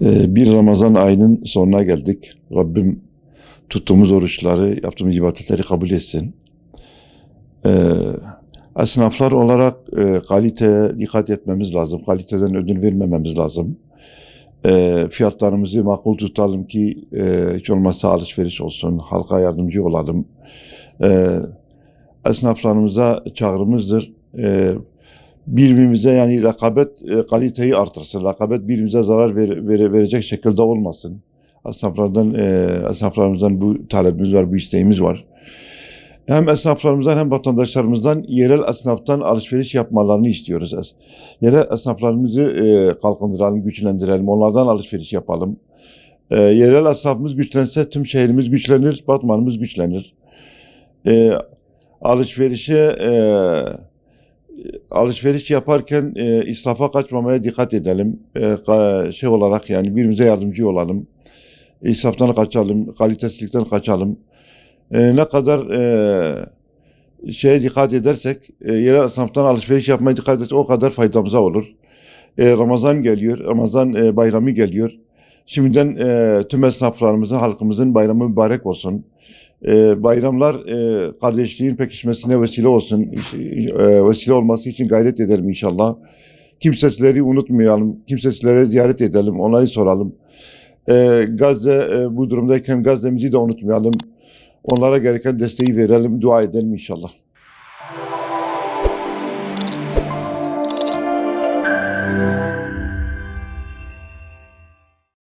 Bir Ramazan ayının sonuna geldik. Rabbim tuttuğumuz oruçları, yaptığımız ibadetleri kabul etsin. Esnaflar olarak kaliteye dikkat etmemiz lazım. Kaliteden ödün vermememiz lazım. Fiyatlarımızı makul tutalım ki hiç olmazsa alışveriş olsun, halka yardımcı olalım. Esnaflarımıza çağrımızdır. Birbirimize yani rekabet kaliteyi artırsın. Rekabet birbirimize zarar verecek şekilde olmasın. Esnaflarımızdan bu talebimiz var, bu isteğimiz var. Hem esnaflarımızdan hem vatandaşlarımızdan yerel esnaftan alışveriş yapmalarını istiyoruz. Yerel esnaflarımızı kalkındıralım, güçlendirelim, onlardan alışveriş yapalım. Yerel esnafımız güçlense tüm şehrimiz güçlenir, Batmanımız güçlenir. Alışveriş yaparken israfa kaçmamaya dikkat edelim. Olarak yani birbirimize yardımcı olalım. İsraftan kaçalım, kalitesizlikten kaçalım. Ne kadar dikkat edersek, yerel esnaftan alışveriş yapmaya dikkat edersek o kadar faydamıza olur. Ramazan geliyor, Ramazan bayramı geliyor. Şimdiden tüm esnaflarımızın, halkımızın bayramı mübarek olsun. Bayramlar kardeşliğin pekişmesine vesile olsun. Vesile olması için gayret edelim inşallah. Kimsesizleri unutmayalım, kimsesizlere ziyaret edelim, onları soralım. Gazze bu durumdayken Gazze'mizi de unutmayalım. Onlara gereken desteği verelim, dua edelim inşallah.